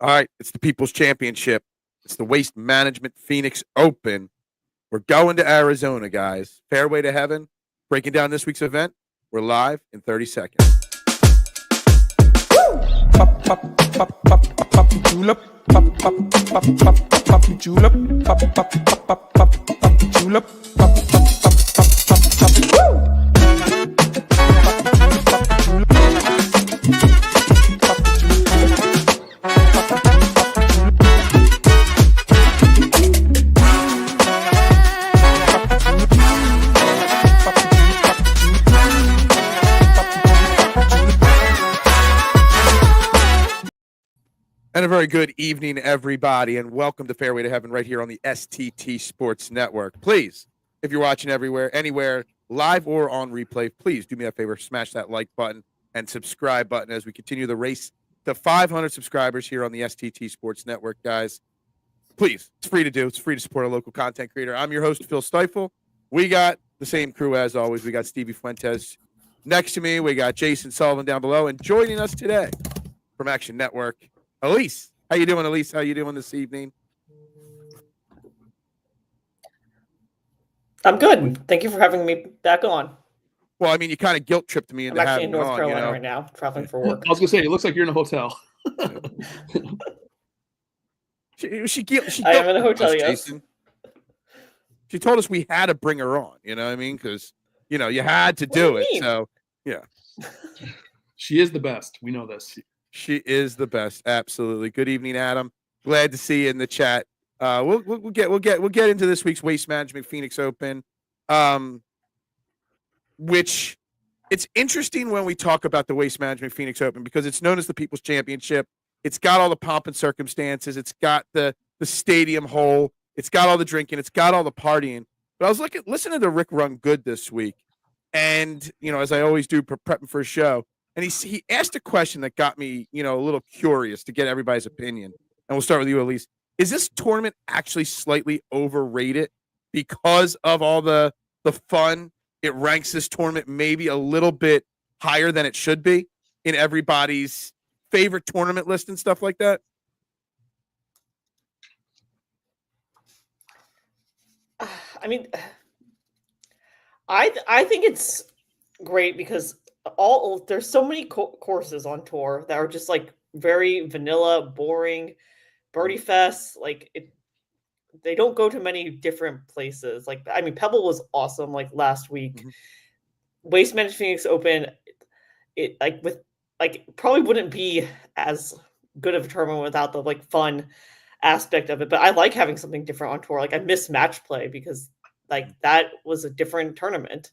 All right, it's the People's Championship. It's the Waste Management Phoenix Open. We're going to Arizona, guys. Fairway to heaven. Breaking down this week's event. We're live in 30 seconds. Pop, pop, pop, pop, pop, julep. Pop, pop, pop, pop, pop, julep. Pop, pop, pop, pop, pop, julep. Pop, pop, pop, pop, pop, woo! And a very good evening, everybody, and welcome to Fairway to Heaven right here on the STT Sports Network. Please, if you're watching anywhere, live or on replay, please do me that favor, smash that like button and subscribe button as we continue the race to 500 subscribers here on the STT Sports Network, guys. Please, it's free to do. It's free to support a local content creator. I'm your host, Phil Stiefel. We got the same crew as always. We got Stevie Fuentes next to me. We got Jason Sullivan down below. And joining us today from Action Network, Elise. How you doing, Elise? How you doing this evening? I'm good. Thank you for having me back on. Well, I mean, you kind of guilt tripped me into I'm actually having in North on, Carolina right now, traveling for work. I was gonna say, it looks like you're in a hotel. I am in a hotel, yes. Jason. She told us we had to bring her on. You know what I mean? Because you had to do it. So yeah, she is the best. We know this. She is the best. Absolutely. Good evening, Adam. Glad to see you in the chat. We'll get into this week's Waste Management Phoenix Open, which it's interesting when we talk about the Waste Management Phoenix Open because it's known as the People's Championship. It's got all the pomp and circumstances. It's got the stadium hole. It's got all the drinking. It's got all the partying. But I was listening to Rick Run Good this week, and as I always do, prepping for a show. And he asked a question that got me, a little curious to get everybody's opinion. And we'll start with you, Elise. Is this tournament actually slightly overrated because of all the fun? It ranks this tournament maybe a little bit higher than it should be in everybody's favorite tournament list and stuff like that? I mean, I think it's great because there's so many courses on tour that are just like very vanilla, boring, birdie fest. They don't go to many different places. Pebble was awesome. Like last week, Waste Management Phoenix Open, it probably wouldn't be as good of a tournament without the fun aspect of it. But I like having something different on tour. I miss match play because that was a different tournament.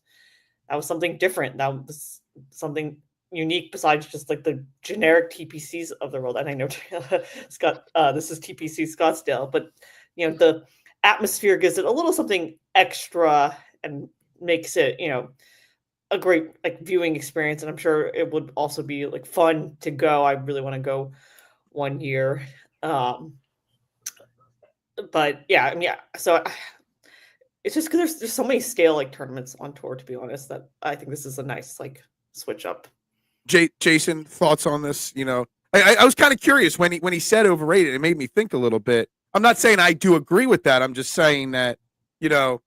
That was something different. That was something unique besides just the generic TPCs of the world. And I know Scott, this is TPC Scottsdale, but the atmosphere gives it a little something extra and makes it a great viewing experience. And I'm sure it would also be fun to go. I really want to go one year. But yeah, so it's just because there's so many stale tournaments on tour, to be honest, that I think this is a nice switch up. Jason, thoughts on this? I was kind of curious when he said overrated. It made me think a little bit. I'm not saying I do agree with that. I'm just saying that you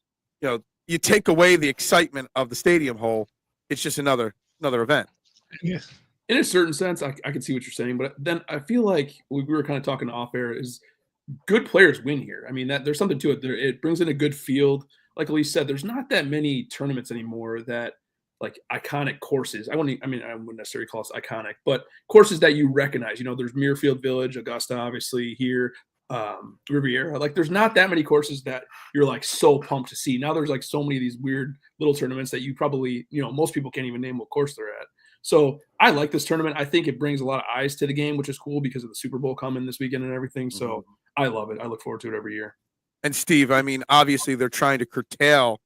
take away the excitement of the stadium hole. It's just another event. Yeah. In a certain sense, I can see what you're saying, but then I feel like we were kind of talking off air is good players win here. I mean, that there's something to it. It brings in a good field. Like Elise said, there's not that many tournaments anymore that iconic courses. I wouldn't necessarily call it iconic, but courses that you recognize. There's Muirfield Village, Augusta, obviously here, Riviera. There's not that many courses that you're so pumped to see. Now there's so many of these weird little tournaments that you probably, most people can't even name what course they're at. So I like this tournament. I think it brings a lot of eyes to the game, which is cool because of the Super Bowl coming this weekend and everything. So I love it. I look forward to it every year. And Steve, I mean, obviously they're trying to curtail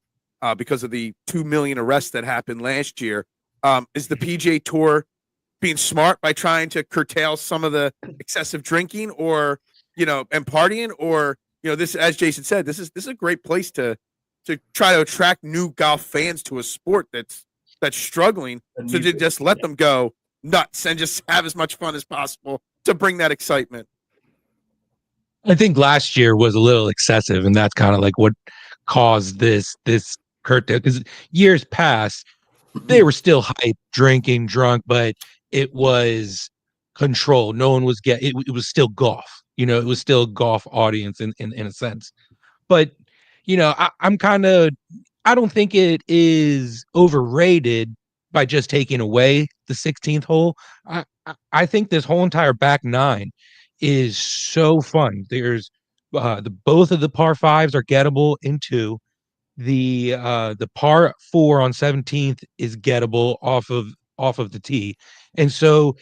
because of the 2 million arrests that happened last year. Is the PGA Tour being smart by trying to curtail some of the excessive drinking or, and partying? Or, this, as Jason said, this is a great place to try to attract new golf fans to a sport that's struggling. So to just let them go nuts and just have as much fun as possible to bring that excitement. I think last year was a little excessive, and that's kind of like what caused this curtail. Because years past, they were still hype, drinking, drunk, but it was controlled. No one was it was still golf. It was still golf audience in a sense. But I'm kind of I don't think it is overrated by just taking away the 16th hole. I think this whole entire back nine is so fun. There's the both of the par fives are gettable in two. The par four on 17th is gettable off of the tee, and so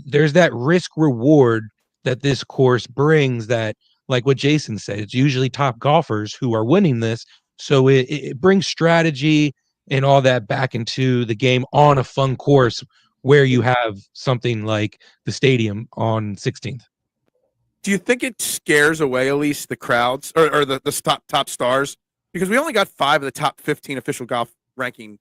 there's that risk reward that this course brings. That, like what Jason said, it's usually top golfers who are winning this, so it brings strategy and all that back into the game on a fun course where you have something like the stadium on 16th. Do you think it scares away at least the crowds or the top stars? Because we only got 5 of the top 15 official golf ranking,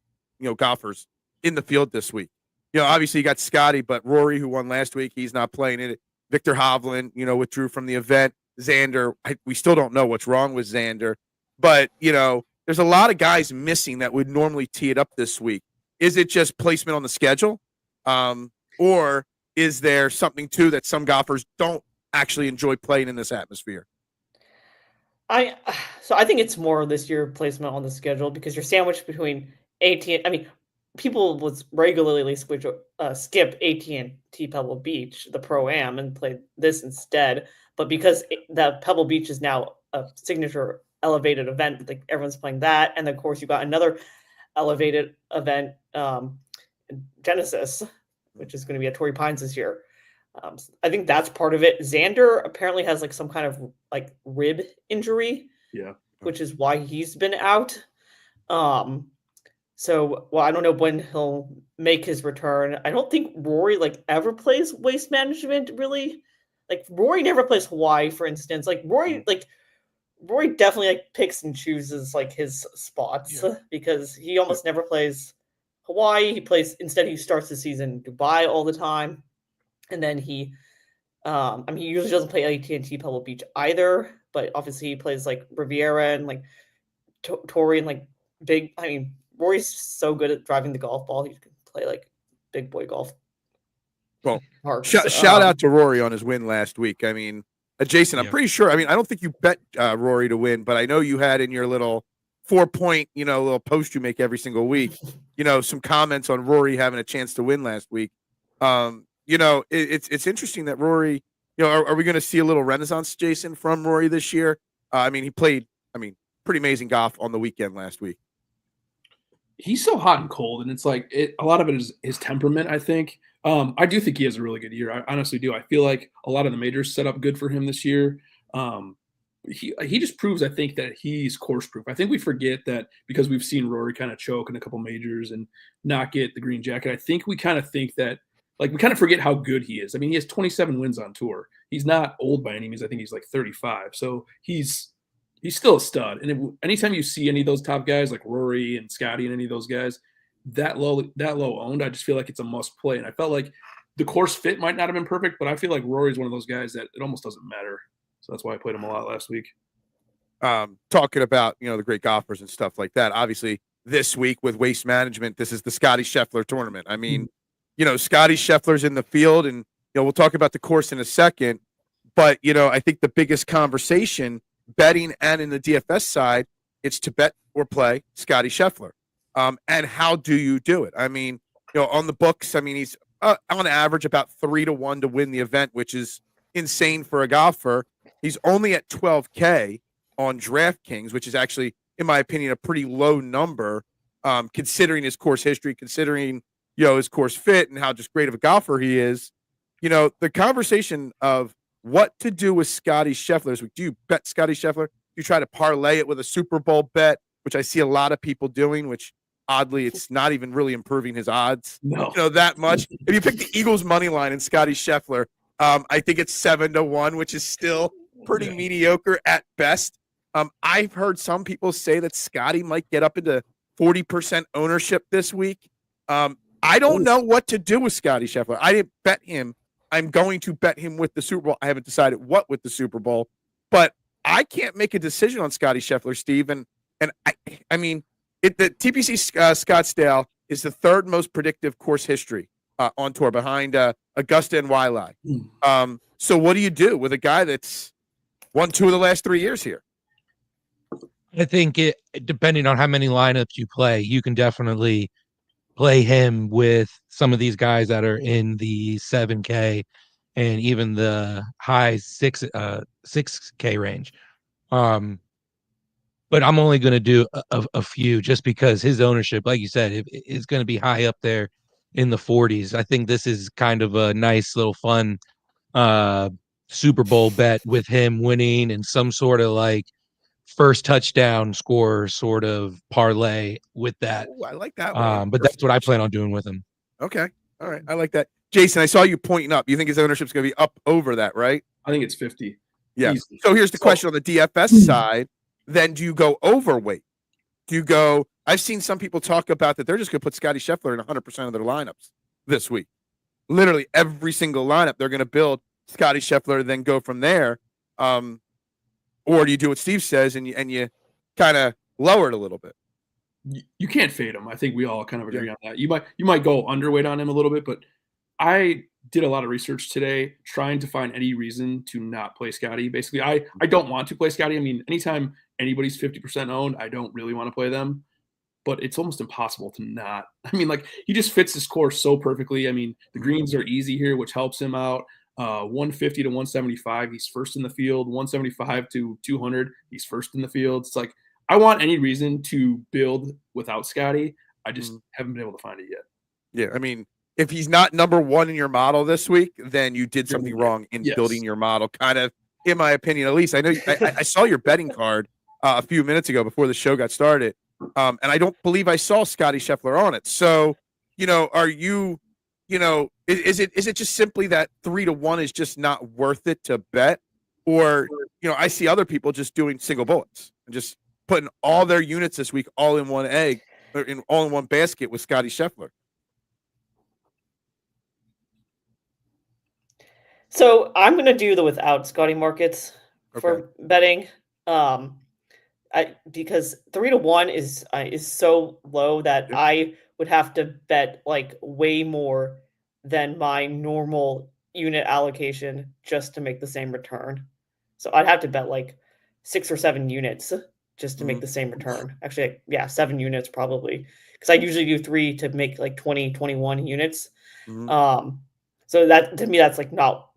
golfers in the field this week. Obviously you got Scottie, but Rory, who won last week, he's not playing in it. Victor Hovland, withdrew from the event. Xander, we still don't know what's wrong with Xander, but there's a lot of guys missing that would normally tee it up this week. Is it just placement on the schedule, or is there something too that some golfers don't actually enjoy playing in this atmosphere? I think it's more this year placement on the schedule because you're sandwiched between AT&T. I mean, people would regularly skip AT&T Pebble Beach, the Pro-Am, and play this instead. But because the Pebble Beach is now a signature elevated event, like everyone's playing that, and of course you got another elevated event, Genesis, which is going to be at Torrey Pines this year. I think that's part of it. Xander apparently has like some kind of like rib injury, which is why he's been out. So, I don't know when he'll make his return. I don't think Rory like ever plays waste management really. Like Rory never plays Hawaii, for instance. Like Rory definitely like picks and chooses like his spots because he almost never plays Hawaii. He starts the season in Dubai all the time. And then he usually doesn't play AT&T Pebble Beach either, but obviously he plays like Riviera and like Torrey and like big. I mean, Rory's so good at driving the golf ball; he can play like big boy golf. Well, shout out to Rory on his win last week. I mean, Jason, I'm pretty sure. I mean, I don't think you bet Rory to win, but I know you had in your little 4-point, little post you make every single week, some comments on Rory having a chance to win last week. It's interesting that Rory, are we going to see a little renaissance, Jason, from Rory this year? I mean, he played, pretty amazing golf on the weekend last week. He's so hot and cold, and it's like a lot of it is his temperament, I think. I do think he has a really good year. I honestly do. I feel like a lot of the majors set up good for him this year. He just proves, I think, that he's course proof. I think we forget that because we've seen Rory kind of choke in a couple majors and not get the green jacket. I think we kind of think that, like, we kind of forget how good he is. I mean, he has 27 wins on tour. He's not old by any means. I think he's like 35. So he's still a stud. And anytime you see any of those top guys like Rory and Scottie and any of those guys that low owned, I just feel like it's a must play. And I felt like the course fit might not have been perfect, but I feel like Rory's one of those guys that it almost doesn't matter. So that's why I played him a lot last week. Talking about, the great golfers and stuff like that. Obviously, this week with Waste Management, this is the Scottie Scheffler tournament. I mean, Scottie Scheffler's in the field, and we'll talk about the course in a second. But I think the biggest conversation, betting and in the DFS side, it's to bet or play Scottie Scheffler. And how do you do it? I mean, on the books, I mean, he's on average about 3-1 to win the event, which is insane for a golfer. He's only at 12K on DraftKings, which is actually, in my opinion, a pretty low number, considering his course history, considering his course fit and how just great of a golfer he is. The conversation of what to do with Scottie Scheffler is, do you bet Scottie Scheffler? Do you try to parlay it with a Super Bowl bet, which I see a lot of people doing, which oddly, it's not even really improving his odds, that much. If you pick the Eagles money line and Scottie Scheffler, I think it's 7-1, which is still pretty mediocre at best. I've heard some people say that Scottie might get up into 40% ownership this week. I don't know what to do with Scottie Scheffler. I didn't bet him. I'm going to bet him with the Super Bowl. I haven't decided what with the Super Bowl. but I can't make a decision on Scottie Scheffler, Steve. And I mean, the TPC Scottsdale is the third most predictive course history on tour behind Augusta and Wiley. So what do you do with a guy that's won 2 of the last 3 years here? I think depending on how many lineups you play, you can definitely play him with some of these guys that are in the 7K and even the high 6K range. But I'm only going to do a few just because his ownership, like you said, is going to be high up there in the 40s. I think this is kind of a nice little fun Super Bowl bet with him winning and some sort of like first touchdown score sort of parlay with that. Ooh, I like that one. But that's what I plan on doing with him. Okay. All right. I like that. Jason, I saw you pointing up. You think his ownership's going to be up over that, right? I think it's 50. Yeah. Easy. So here's the question on the DFS side. Then do you go overweight? Do you go? I've seen some people talk about that they're just going to put Scottie Scheffler in 100% of their lineups this week. Literally every single lineup they're going to build Scottie Scheffler, then go from there. Or do you do what Steve says and you kind of lower it a little bit? You can't fade him. I think we all kind of agree on that. You might go underweight on him a little bit, but I did a lot of research today trying to find any reason to not play Scottie. Basically, I don't want to play Scottie. I mean, anytime anybody's 50% owned, I don't really want to play them, but it's almost impossible to not. I mean, like, he just fits his course so perfectly. I mean, the greens are easy here, which helps him out. 150 to 175, he's first in the field. 175 to 200, he's first in the field. It's like, I want any reason to build without Scottie. I just haven't been able to find it yet. Yeah, I mean, if he's not number one in your model this week, then you did something wrong in building your model, kind of, in my opinion. At least I know I saw your betting card a few minutes ago before the show got started, and I don't believe I saw Scottie Scheffler on it. So, are you, is it just simply that 3-1 is just not worth it to bet, or I see other people just doing single bullets and just putting all their units this week all in one egg or all in one basket with Scottie Scheffler. So I'm going to do the without Scottie markets for betting. Because 3-1 is so low that I would have to bet like way more than my normal unit allocation just to make the same return. So I'd have to bet like 6 or 7 units just to make the same return. Actually, 7 units probably, because I usually do 3 to make like 20, 21 units. So that, to me, that's like not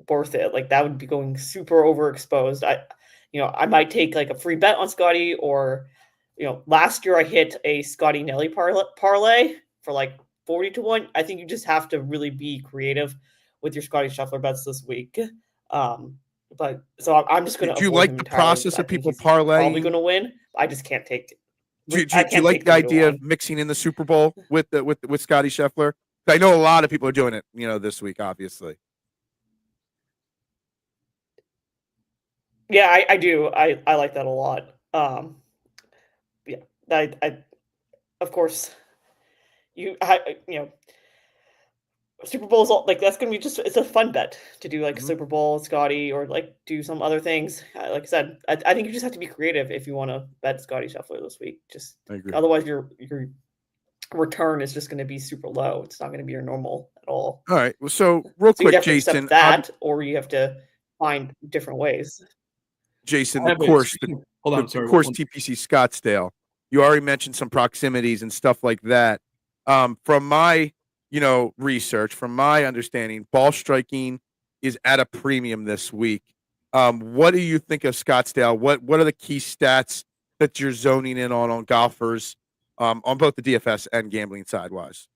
worth it. Like, that would be going super overexposed. I might take like a free bet on Scottie, or last year I hit a Scottie Nelly parlay for like 40-1. I think you just have to really be creative with your Scottie Scheffler bets this week. But so I'm just going to. Do you like the process of people parlaying? Probably going to win. I just can't take. Do you like the idea of mixing in the Super Bowl with Scottie Scheffler? I know a lot of people are doing it, this week, obviously. Yeah, I do. I like that a lot. Of course, Super Bowl's like, that's gonna be it's a fun bet to do, like Super Bowl, Scottie, or like do some other things. Like I said, I think you just have to be creative if you want to bet Scottie Scheffler this week. Just otherwise, your return is just going to be super low. It's not going to be your normal at all. All right. Well, so real quick, Jason, that or you have to find different ways. Jason, of course, TPC Scottsdale. You already mentioned some proximities and stuff like that. From my research, from my understanding, ball striking is at a premium this week. What do you think of Scottsdale? What are the key stats that you're zoning in on golfers on both the DFS and gambling side wise?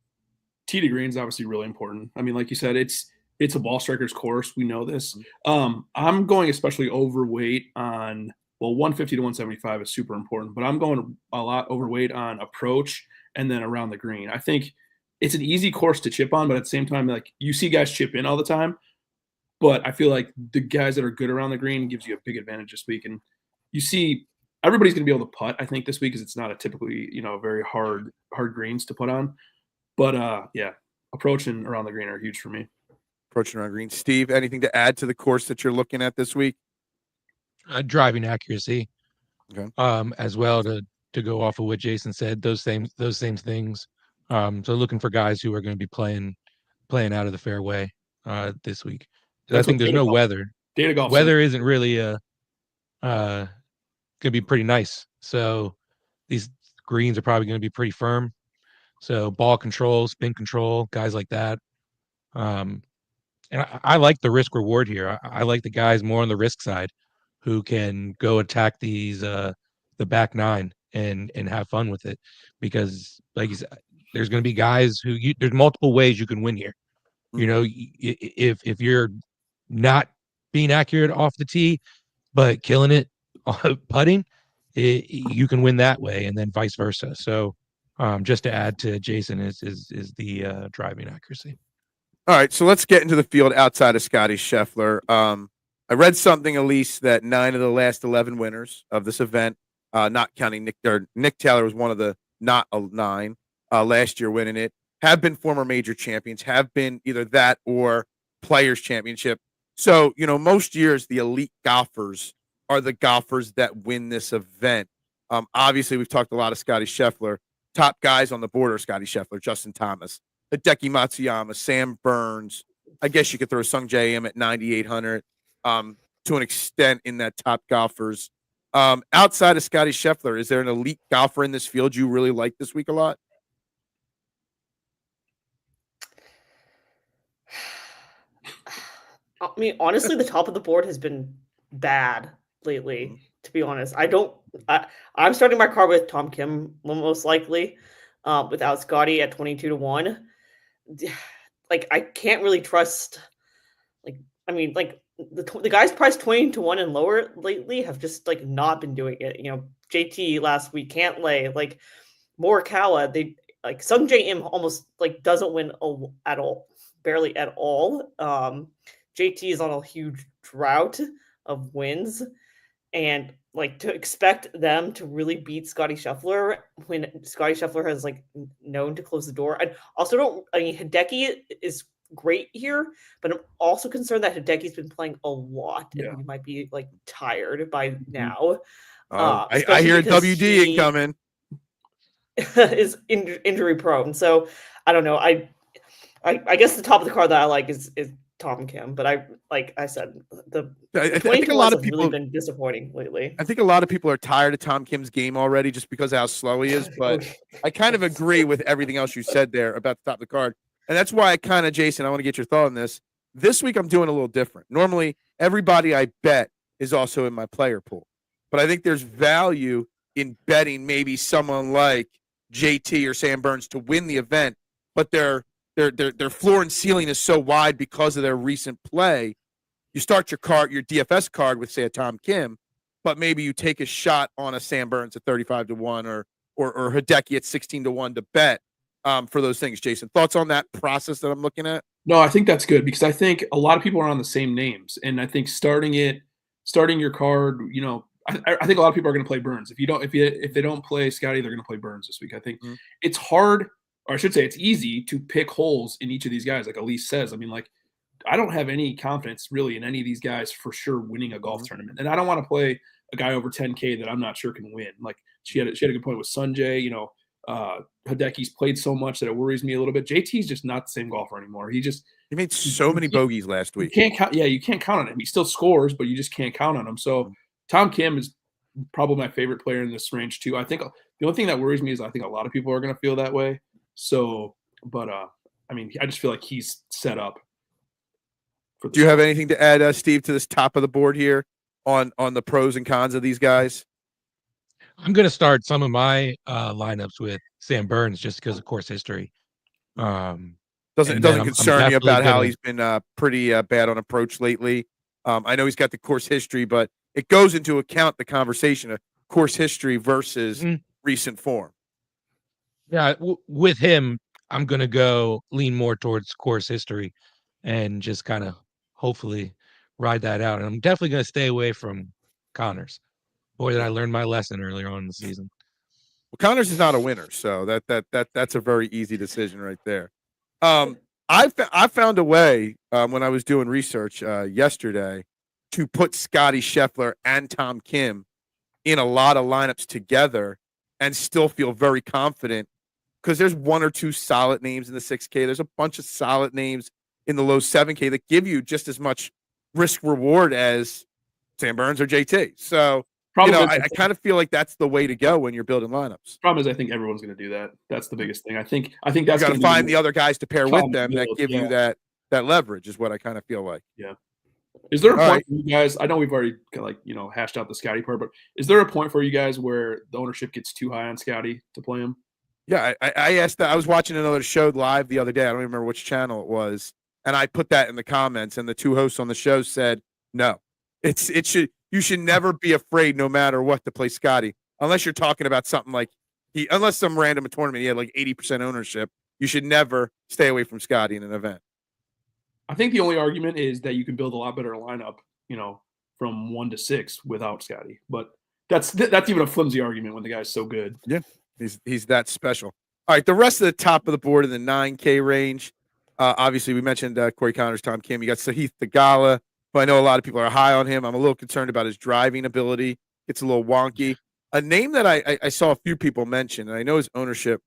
Tee to green is obviously really important. I mean, like you said, it's a ball striker's course. We know this. I'm going especially overweight on, 150 to 175 is super important, but I'm going a lot overweight on approach and then around the green. I think it's an easy course to chip on, but at the same time, like, you see guys chip in all the time, but I feel like the guys that are good around the green gives you a big advantage this week. And you see everybody's going to be able to putt, I think, this week, because it's not a typically, very hard greens to put on. But approach and around the green are huge for me. Approaching around green. Steve, anything to add to the course that you're looking at this week? Driving accuracy, Okay. as well to go off of what Jason said. Those same things. So looking for guys who are going to be playing out of the fairway this week. 'Cause I That's think what there's no weather. Data golf. Weather isn't really going to be pretty nice. So these greens are probably going to be pretty firm. So ball control, spin control, guys like that. And I like the risk reward here. I like the guys more on the risk side who can go attack these the back nine and have fun with it, because like you said, there's going to be guys who there's multiple ways you can win here. You know, if you're not being accurate off the tee but killing it putting, you can win that way, and then vice versa. So just to add to Jason is the driving accuracy. All right, so let's get into the field outside of Scottie Scheffler. I read something, Elise, that 9 of the last 11 winners of this event, not counting Nick Taylor was one of the not 9 last year winning it, have been former major champions, have been either that or Players Championship. So, you know, most years the elite golfers are the golfers that win this event. Obviously, we've talked a lot of Scottie Scheffler. Top guys on the board are Scottie Scheffler, Justin Thomas, Hideki Matsuyama, Sam Burns. I guess you could throw Sung Jae Im at 9,800 to an extent in that top golfers. Outside of Scottie Scheffler, is there an elite golfer in this field you really like this week a lot? I mean, honestly, the top of the board has been bad lately, to be honest. I'm starting my card with Tom Kim, most likely, without Scottie at 22-1. Like, I can't really trust, the guys priced 20-1 and lower lately have just, like, not been doing it. You know, JT last week, Cantlay, like, Morikawa, they, like, Sung Jae Im almost, like, doesn't win at all, barely at all. JT is on a huge drought of wins, and like to expect them to really beat Scottie Scheffler when Scottie Scheffler has like known to close the door. I also don't. I mean, Hideki is great here, but I'm also concerned that Hideki's been playing a lot and he might be like tired by now. I hear a WD incoming. Is injury prone, so I don't know. I guess the top of the card that I like is Tom Kim, but I said, I think a lot of people have really been disappointing lately. I think a lot of people are tired of Tom Kim's game already just because of how slow he is, but I kind of agree with everything else you said there about the top of the card. And that's why Jason, I want to get your thought on this. This week I'm doing a little different. Normally, everybody I bet is also in my player pool. But I think there's value in betting maybe someone like JT or Sam Burns to win the event, but their floor and ceiling is so wide because of their recent play. You start your DFS card with, say, a Tom Kim, but maybe you take a shot on a Sam Burns at 35-1 or Hideki at 16-1 to bet for those things. Jason, thoughts on that process that I'm looking at? No, I think that's good because I think a lot of people are on the same names, and I think starting your card, you know, I think a lot of people are going to play Burns. If they don't play Scottie, they're going to play Burns this week. I think it's hard. Or I should say it's easy to pick holes in each of these guys. Like Elise says, I mean, like, I don't have any confidence really in any of these guys for sure winning a golf tournament. And I don't want to play a guy over 10K that I'm not sure can win. Like she had a good point with Sanjay, you know, Hideki's played so much that it worries me a little bit. JT's just not the same golfer anymore. He made so many bogeys last week. You can't count on him. He still scores, but you just can't count on him. So Tom Kim is probably my favorite player in this range too. I think the only thing that worries me is I think a lot of people are going to feel that way. So, but I mean, I just feel like he's set up. Do you have anything to add, Steve, to this top of the board here on the pros and cons of these guys? I'm going to start some of my lineups with Sam Burns just because of course history. Doesn't concern you about how he's been pretty bad on approach lately. I know he's got the course history, but it goes into account the conversation of course history versus recent form. Yeah, with him, I'm going to lean more towards course history and just kind of hopefully ride that out. And I'm definitely going to stay away from Connors. Boy, did I learn my lesson earlier on in the season. Well, Connors is not a winner, so that's a very easy decision right there. I found a way when I was doing research yesterday to put Scottie Scheffler and Tom Kim in a lot of lineups together and still feel very confident, because there's one or two solid names in the 6K. There's a bunch of solid names in the low 7K that give you just as much risk reward as Sam Burns or JT. So, I kind of feel like that's the way to go when you're building lineups. Problem is, I think everyone's going to do that. That's the biggest thing. I think that's you got to find the other guys to pair with them that give you that leverage, is what I kind of feel like. Yeah. Is there a point for you guys? I know we've already hashed out the Scottie part, but is there a point for you guys where the ownership gets too high on Scottie to play him? Yeah, I asked that. I was watching another show live the other day. I don't even remember which channel it was, and I put that in the comments, and the two hosts on the show said, no, you should never be afraid, no matter what, to play Scottie, unless you're talking about something like unless some random tournament he had like 80% ownership. You should never stay away from Scottie in an event. I think the only argument is that you can build a lot better lineup, from 1 to 6 without Scottie. But that's even a flimsy argument when the guy's so good. Yeah, he's that special. All right, the rest of the top of the board in the 9K range. Obviously, we mentioned Corey Connors, Tom Kim. You got Sahith Theegala, but I know a lot of people are high on him. I'm a little concerned about his driving ability. It's a little wonky. A name that I saw a few people mention, and I know his ownership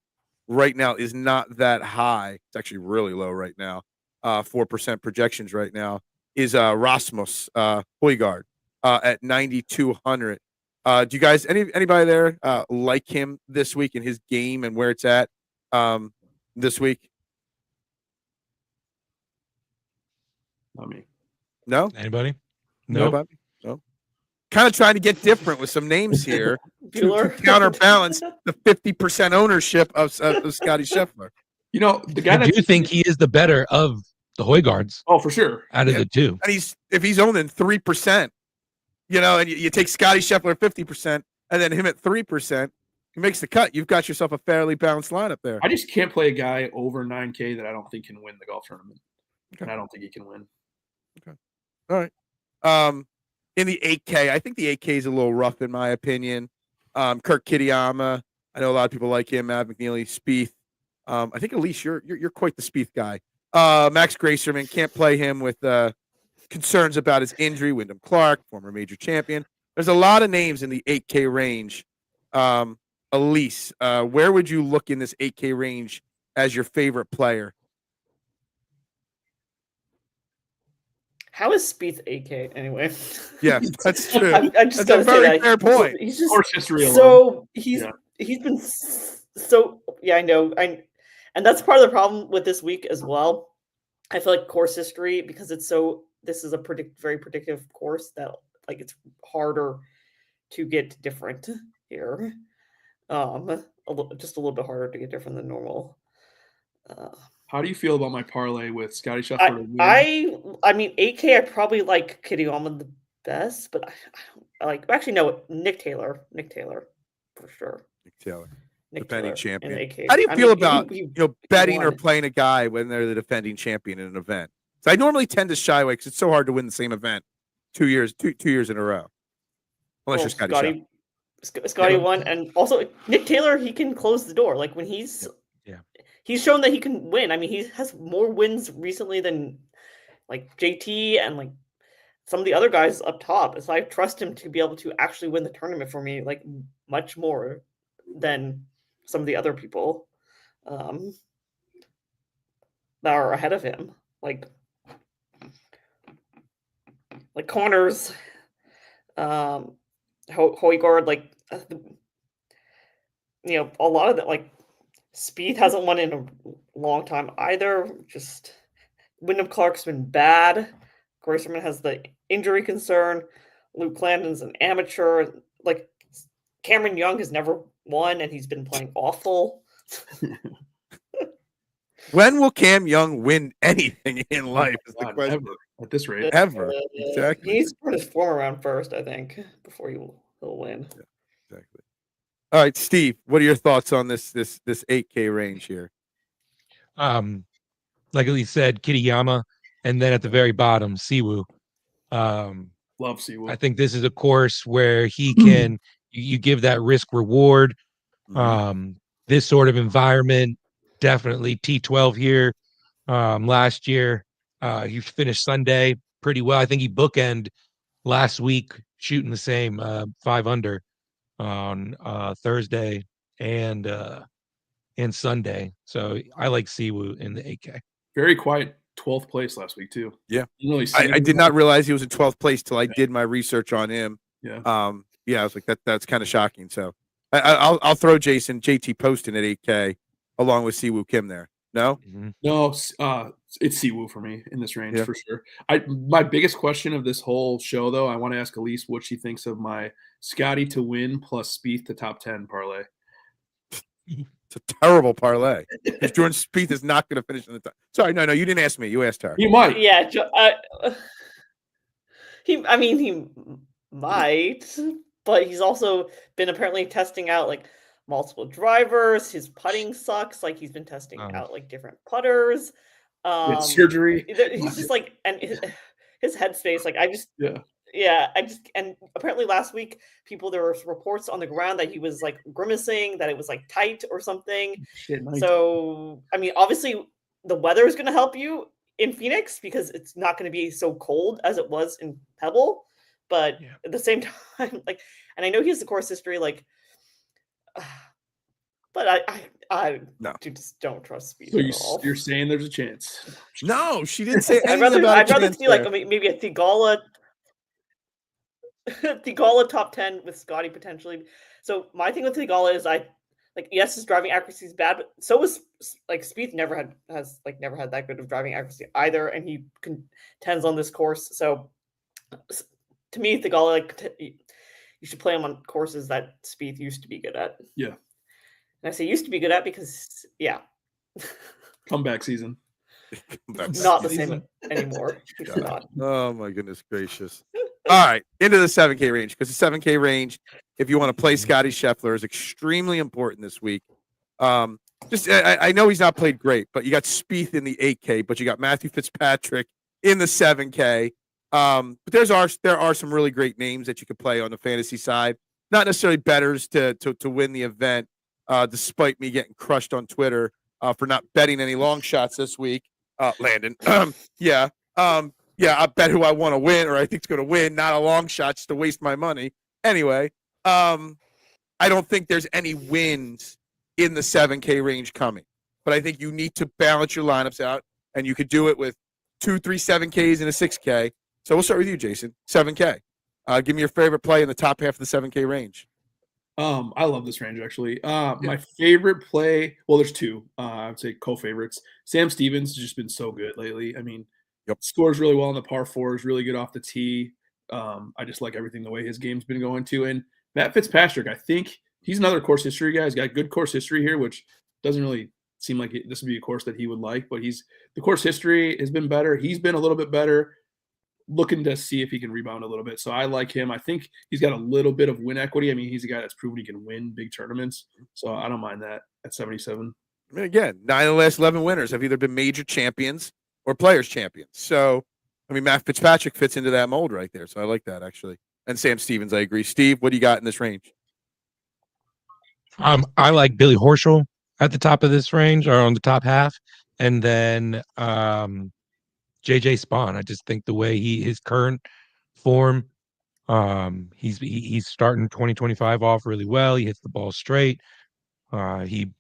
right now is not that high. It's actually really low right now. 4% projections right now, is Rasmus Højgaard at 9,200. Do you guys, anybody there like him this week in his game and where it's at this week? Not me. No? Anybody? Nobody? No. Kind of trying to get different with some names here to counterbalance the 50% ownership of Scottie Scheffler. The guy I do think he is the better of the Højgaards. Oh, for sure. Out of the two. And if he's owning 3%, and you take Scottie Scheffler 50% and then him at 3%, he makes the cut. You've got yourself a fairly balanced lineup there. I just can't play a guy over 9K that I don't think can win the golf tournament. Okay. And I don't think he can win. Okay. All right. In the 8K, I think the 8K is a little rough in my opinion. Kurt Kitayama, I know a lot of people like him. Matt McNeely, Spieth. I think Elise, you're quite the Spieth guy. Max Gracerman, can't play him with concerns about his injury. Wyndham Clark, former major champion. There's a lot of names in the 8K range. Elise, where would you look in this 8K range as your favorite player? How is Spieth 8K anyway? Yeah, that's true. I just that's a very fair point. He's just course history alone. So he's been so I know and that's part of the problem with this week as well. I feel like course history, because this is a very predictive course, that like it's harder to get different here. Just a little bit harder to get different than normal. How do you feel about my parlay with Scottie Scheffler? I mean 8K, I probably like Kitayama the best, but I like Nick Taylor for sure. Nick Taylor. Defending champion. How do you feel about betting or playing a guy when they're the defending champion in an event? So I normally tend to shy away because it's so hard to win the same event 2 years in a row. Unless you're Scottie. Scottie won, and also Nick Taylor, he can close the door. Like when he's shown that he can win. I mean, he has more wins recently than like JT and like some of the other guys up top. So I trust him to be able to actually win the tournament for me, like much more than some of the other people that are ahead of him, like Connors, Højgaard, like a lot of that. Like Spieth hasn't won in a long time either. Just Wyndham Clark's been bad. Gracerman has the injury concern. Luke Landon's an amateur. Like Cameron Young has never won, and he's been playing awful. When will Cam Young win anything in life? Is the question. Ever, at this rate, ever. Exactly. He needs to put his form around first, I think, before he'll win. Yeah, exactly. All right, Steve, what are your thoughts on this 8K range here? Like Lee said, Kitayama, and then at the very bottom, Siwoo. Love Siwoo. I think this is a course where he can you give that risk reward. This sort of environment, definitely T12 here. Last year, he finished Sunday pretty well. I think he bookended last week shooting the same 5 under on Thursday and Sunday. So I like Siwoo in the 8K. Very quiet 12th place last week too. Yeah. Didn't really see I did him. not realize he was in 12th place till I did my research on him. Yeah. Yeah, I was like, that's kind of shocking. So I'll throw Jason JT Poston at 8K along with Siwoo Kim there. No? No, it's Siwoo for me in this range Yeah. for sure. My biggest question of this whole show, though, I want to ask Elise what she thinks of my Scottie to win plus Spieth to top 10 parlay. It's a terrible parlay. Because Jordan Spieth is not going to finish in the top. Sorry, no, you didn't ask me. You asked her. He might. Yeah, he might, but he's also been apparently testing out like multiple drivers. His putting sucks. Like he's been testing out like different putters. Surgery. He's just like, and his headspace. Like and apparently last week there were reports on the ground that he was like grimacing, that it was like tight or something. Shit, nice. So I mean, obviously the weather is going to help you in Phoenix because it's not going to be so cold as it was in Pebble. But at the same time, like, and I know he has the course history, like, but I just don't trust Spieth. So you're saying there's a chance? No, she didn't say anything I'd about rather see like maybe a Thigala top 10 with Scottie potentially. So my thing with Thigala is yes, his driving accuracy is bad, but so is like Spieth never had that good of driving accuracy either, and he contends on this course. So to me, Thigala, you should play him on courses that Spieth used to be good at. Yeah. And I say used to be good at because, comeback season. Not the same anymore. It's not. Oh, my goodness gracious. All right, into the 7K range, because the 7K range, if you want to play Scottie Scheffler, is extremely important this week. I know he's not played great, but you got Spieth in the 8K, but you got Matthew Fitzpatrick in the 7K. But there are some really great names that you could play on the fantasy side. Not necessarily bettors to win the event, despite me getting crushed on Twitter for not betting any long shots this week. Landon, I bet who I want to win or I think is going to win, not a long shot just to waste my money. Anyway, I don't think there's any wins in the 7K range coming, but I think you need to balance your lineups out, and you could do it with 2, 3 7Ks and a 6K. So we'll start with you, Jason. 7K. Give me your favorite play in the top half of the 7K range. I love this range actually. My favorite play, well, there's two. I would say co-favorites. Sam Stevens has just been so good lately. I mean, scores really well on the par fours, really good off the tee. I just like everything the way his game's been going too. And Matt Fitzpatrick, I think he's another course history guy. He's got good course history here, which doesn't really seem like this would be a course that he would like. But the course history has been better. He's been a little bit better. Looking to see if he can rebound a little bit. So I like him. I think he's got a little bit of win equity. I mean, he's a guy that's proven he can win big tournaments. So I don't mind that at 77. I mean, again, 9 of the last 11 winners have either been major champions or players champions. So, I mean, Matt Fitzpatrick fits into that mold right there. So I like that, actually. And Sam Stevens, I agree. Steve, what do you got in this range? I like Billy Horschel at the top of this range, or on the top half. And then JJ Spawn. I just think the way his current form, he's starting 2025 off really well. He hits the ball straight. He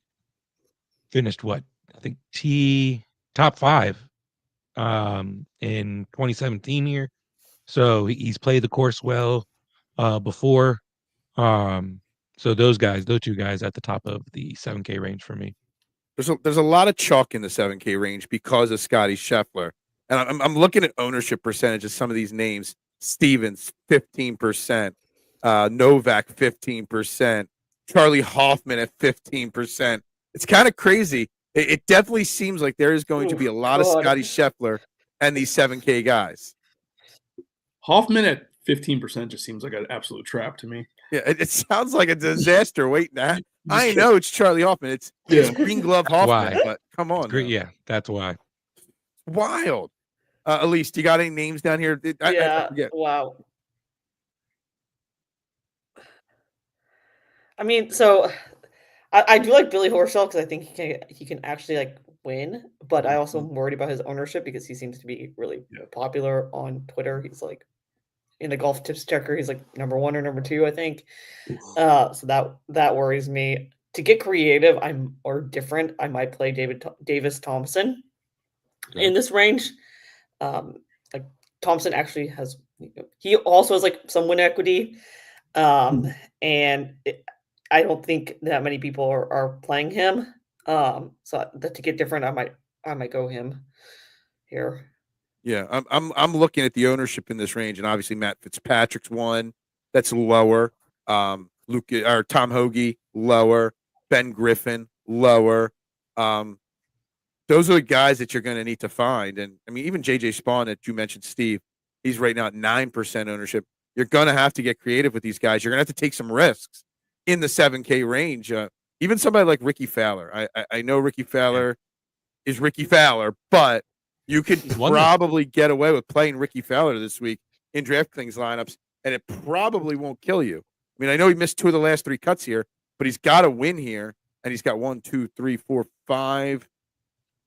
finished I think top 5 in 2017 here. So he's played the course well before. So those two guys at the top of the 7K range for me. There's a lot of chalk in the 7K range because of Scottie Scheffler. And I'm looking at ownership percentage of some of these names. Stevens, 15%. Novak, 15%. Charlie Hoffman at 15%. It's kind of crazy. It definitely seems like there is going to be a lot of Scottie Scheffler and these 7K guys. Hoffman at 15% just seems like an absolute trap to me. Yeah, it sounds like a disaster waiting to happen. I know it's Charlie Hoffman. It's Green Glove Hoffman, Why? But come on. Yeah, that's why. Wild. Elise, do you got any names down here? Wow. I mean, so I do like Billy Horschel because I think he can actually like win, but I also am worried about his ownership because he seems to be really popular on Twitter. He's like in the golf tips checker. He's like number 1 or number 2, I think. So that worries me. To get creative, or different, I might play Davis Thompson in this range. Like Thompson actually he also has like some win equity, and I don't think that many people are playing him. So that to get different, I might go him here. Yeah, I'm looking at the ownership in this range, and obviously Matt Fitzpatrick's one that's lower. Luke or Tom Hoagie lower. Ben Griffin lower. Those are the guys that you're going to need to find. And I mean, even JJ Spawn that you mentioned, Steve, he's right now at 9% ownership. You're going to have to get creative with these guys. You're going to have to take some risks in the 7K range. Even somebody like Ricky Fowler. I know Ricky Fowler is Ricky Fowler, but you could probably get away with playing Ricky Fowler this week in DraftKings lineups, and it probably won't kill you. I mean, I know he missed 2 of the last 3 cuts here, but he's got to win here, and he's got 1, 2, 3, 4, 5,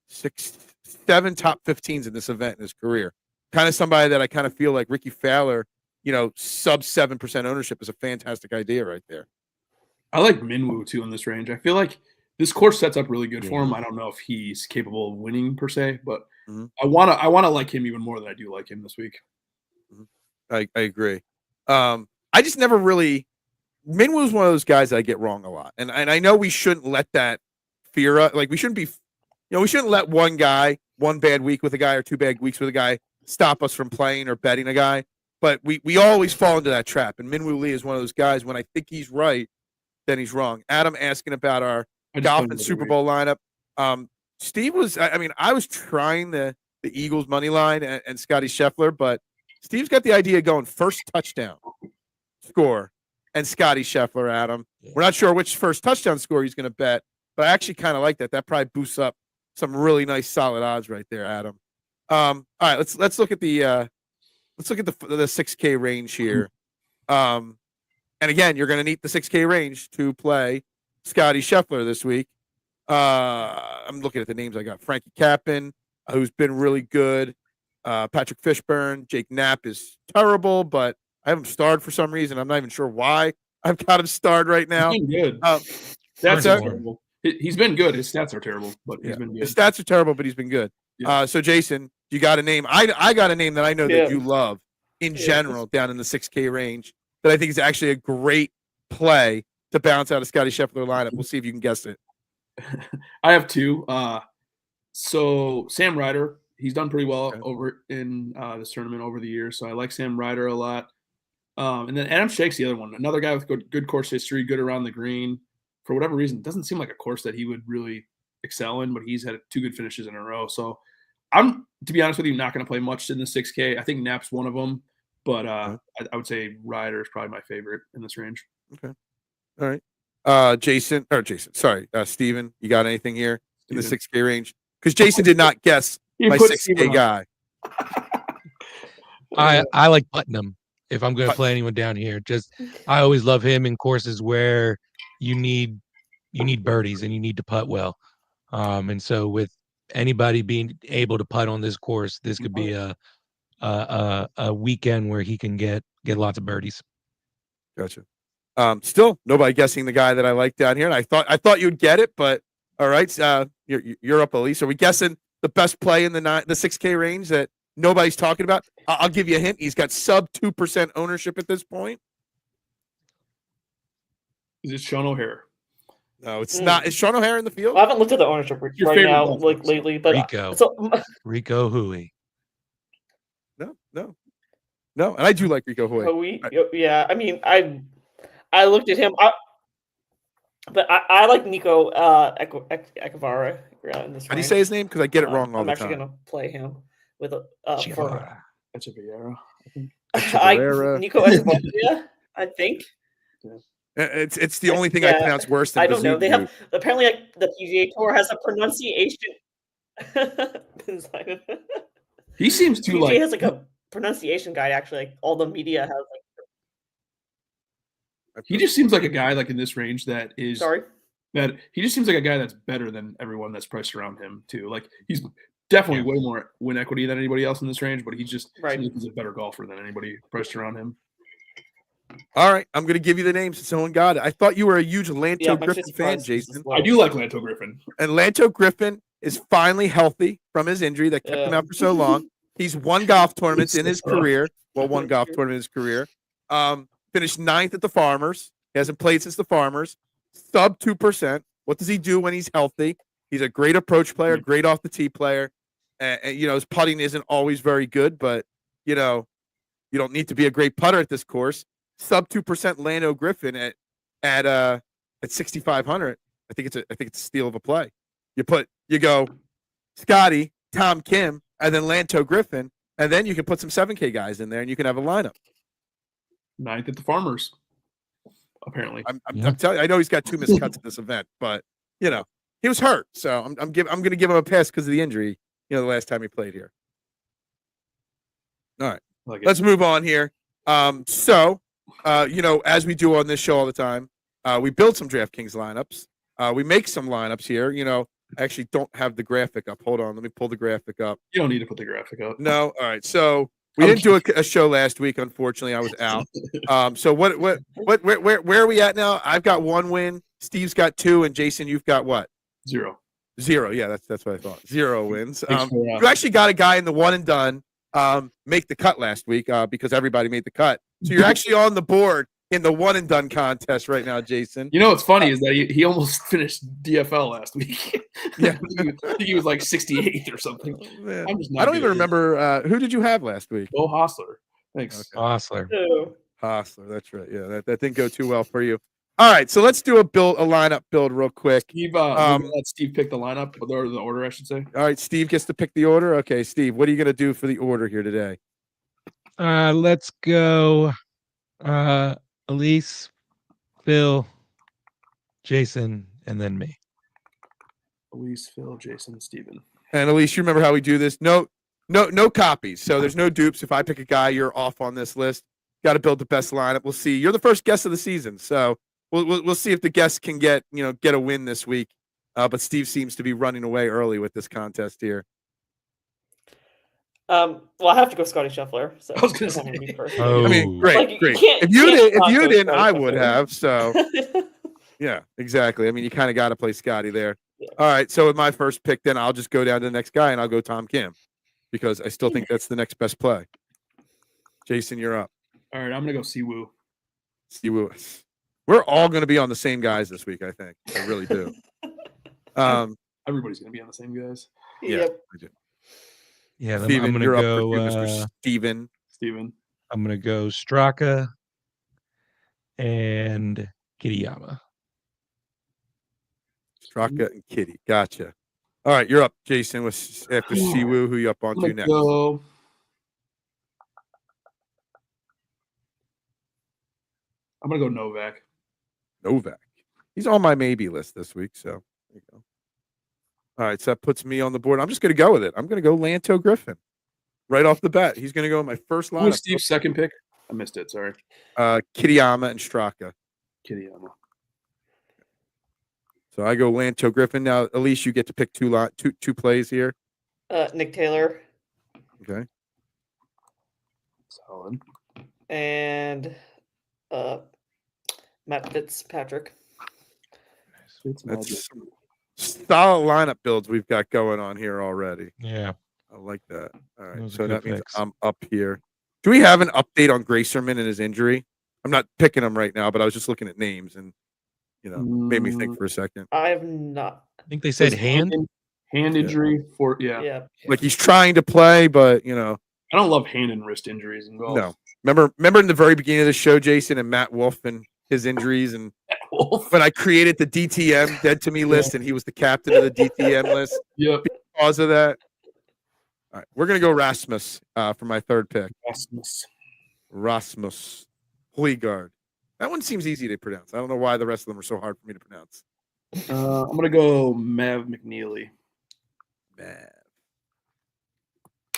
6, 7 top 15s in this event in his career. Kind of somebody that I kind of feel like Ricky Fowler, sub 7% ownership is a fantastic idea right there. I like Minwoo too in this range. I feel like this course sets up really good for him. I don't know if he's capable of winning per se, but I wanna like him even more than I do like him this week. I agree. I just never really. Minwoo's one of those guys that I get wrong a lot, and I know we shouldn't let that fear us. Like we shouldn't be, we shouldn't let one bad week with a guy or 2 bad weeks with a guy stop us from playing or betting a guy. But we always fall into that trap, and Minwoo Lee is one of those guys. When I think he's right, then he's wrong. Adam asking about our golf and Super Bowl lineup. Steve was. I was trying the Eagles money line and Scottie Scheffler, but Steve's got the idea of going first touchdown score and Scottie Scheffler, Adam. Yeah. We're not sure which first touchdown score he's going to bet, but I actually kind of like that. That probably boosts up some really nice solid odds right there, Adam. All right, let's look at the 6K range here. And again, you're going to need the 6K range to play Scottie Scheffler this week. I'm looking at the names I got. Frankie Cappan, who's been really good. Patrick Fishburne. Jake Knapp is terrible, but I have him starred for some reason. I'm not even sure why I've got him starred right now. He's been good. That's terrible. He's been good. His stats are terrible, but he's been good. His stats are terrible, but he's been good. Yeah. So, Jason, you got a name. I got a name that I know that you love in general down in the 6K range that I think is actually a great play to bounce out a Scottie Scheffler lineup. We'll see if you can guess it. I have 2. So, Sam Ryder, he's done pretty well over in this tournament over the years. So, I like Sam Ryder a lot. And then Adam Shake's the other one. Another guy with good course history, good around the green. For whatever reason, it doesn't seem like a course that he would really excel in, but he's had 2 good finishes in a row. So I'm, to be honest with you, not going to play much in the 6K. I think Knapp's one of them, but I would say Ryder is probably my favorite in this range. Okay. All right. Steven, you got anything here in the 6K range? Because Jason did not guess my 6K guy. I like Putnam. If I'm going to play anyone down here, I always love him in courses where you need birdies and you need to putt well. And so with anybody being able to putt on this course, this could be a weekend where he can get lots of birdies. Gotcha. Still nobody guessing the guy that I like down here. And I thought you'd get it, but all right. You're up, Elise. Are we guessing the best play in the 6K range that nobody's talking about? I'll give you a hint. He's got sub 2% ownership at this point. Is it Sean O'Hare? No, it's not. Is Sean O'Hare in the field? I haven't looked at the ownership right now, lately, but Rico Hui. No, and I do like Rico Hui. Yeah, I mean, I looked at him, but I like Nico Ekavara in this. How do you say his name? Because I get it wrong all the time. I'm actually going to play him with Echeverria. Nico Echeverria, I think. Yeah. It's the only thing I pronounce worse than I don't know. They have apparently the PGA Tour has a pronunciation. He seems too PGA has like a pronunciation guide. Actually, like all the media has like. He just seems like a guy like in this range that is. Sorry. That he just seems like a guy that's better than everyone that's priced around him too. Like he's definitely way more win equity than anybody else in this range, but he's just Right. he's a better golfer than anybody priced around him. All right, I'm going to give you the names since someone got it. I thought you were a huge Lanto I'm Griffin actually fan, surprised this is Jason. low. I do like Lanto Griffin. And Lanto Griffin is finally healthy from his injury that kept him out for so long. He's won golf tournaments in his career. Well, one golf tournament in his career. Finished 9th at the Farmers. He hasn't played since the Farmers. Sub 2%. What does he do when he's healthy? He's a great approach player, great off the tee player. And his putting isn't always very good, but you don't need to be a great putter at this course. Sub 2% Lando Griffin at 6,500. I think it's a steal of a play. You go Scottie, Tom Kim, and then Lanto Griffin, and then you can put some 7K guys in there, and you can have a lineup. 9th at the Farmers, apparently. I'm telling you, I know he's got 2 missed cuts at this event, but he was hurt, so I'm going to give him a pass because of the injury. The last time he played here. All right, let's move on here. As we do on this show all the time, we build some DraftKings lineups. We make some lineups here. I actually don't have the graphic up. Hold on, let me pull the graphic up. You don't need to put the graphic up. No, all right. So we didn't do a show last week. Unfortunately, I was out. So where are we at now? I've got 1 win. Steve's got 2, and Jason, you've got what? 0. 0. Yeah, that's what I thought. 0 wins. Thanks for, You actually got a guy in the one and done make the cut last week because everybody made the cut. So you're actually on the board in the one and done contest right now, Jason. What's funny is that he almost finished DFL last week. Yeah, I think he was like 68th or something. Man. I don't even remember who did you have last week? Bo Hostler. Thanks. Okay. Hostler. Oh. Hostler, that's right. Yeah, that didn't go too well for you. All right, so let's do a lineup build real quick. Steve, let Steve pick the lineup or the order, I should say. All right, Steve gets to pick the order. Okay, Steve, what are you going to do for the order here today? Let's go. Elise, Phil, Jason, and then me. Elise, Phil, Jason, Steven. And Elise, you remember how we do this? No copies. So there's no dupes. If I pick a guy, you're off on this list. Got to build the best lineup. We'll see. You're the first guest of the season, so we'll see if the guests can get a win this week. But Steve seems to be running away early with this contest here. Well, I have to go Scottie Scheffler. So I was going to say. Oh. I mean, great. If you didn't, I would have. So yeah, exactly. I mean, you kind of got to play Scottie there. Yeah. All right. So with my first pick, then I'll just go down to the next guy and I'll go Tom Kim because I still think that's the next best play. Jason, you're up. All right, I'm going to go Siwoo. Siwoo. We're all going to be on the same guys this week, I think. I really do. Everybody's going to be on the same guys. Yeah, Yep. I do. Yeah, I'm Steven, gonna you're go. up for Mr. Steven. I'm gonna go Straka and Kiriyama. Straka and Kitty. Gotcha. All right, you're up, Jason. After Siwoo, who you up on to next? I'm gonna go Novak. Novak. He's on my maybe list this week, so there you go. All right, so that puts me on the board. I'm just going to go with it. I'm going to go Lanto Griffin right off the bat. He's going to go in my first lineup. Who's Steve's second pick? I missed it. Sorry. Kiriyama and Straka. Kiriyama. So I go Lanto Griffin. Now, Elise, you get to pick two plays here. Nick Taylor. Okay. Solid. And Matt Fitzpatrick. That's solid lineup builds we've got going on here already. Yeah. I like that. All right. Those are So good that means picks. I'm up here. Do we have an update on Gracerman and his injury? I'm not picking him right now, but I was just looking at names and, made me think for a second. I have not. I think they said hand. Hand injury for Yeah. Like he's trying to play, but, I don't love hand and wrist injuries in golf. no. Remember in the very beginning of the show, Jason, and Matt Wolf and his injuries, and when I created the DTM Dead to Me list, and he was the captain of the DTM list Yep. because of that. All right, we're gonna go Rasmus for my third pick. Rasmus Højgaard. That one seems easy to pronounce. I don't know why the rest of them are so hard for me to pronounce. I'm gonna go Mav McNeely. Mav.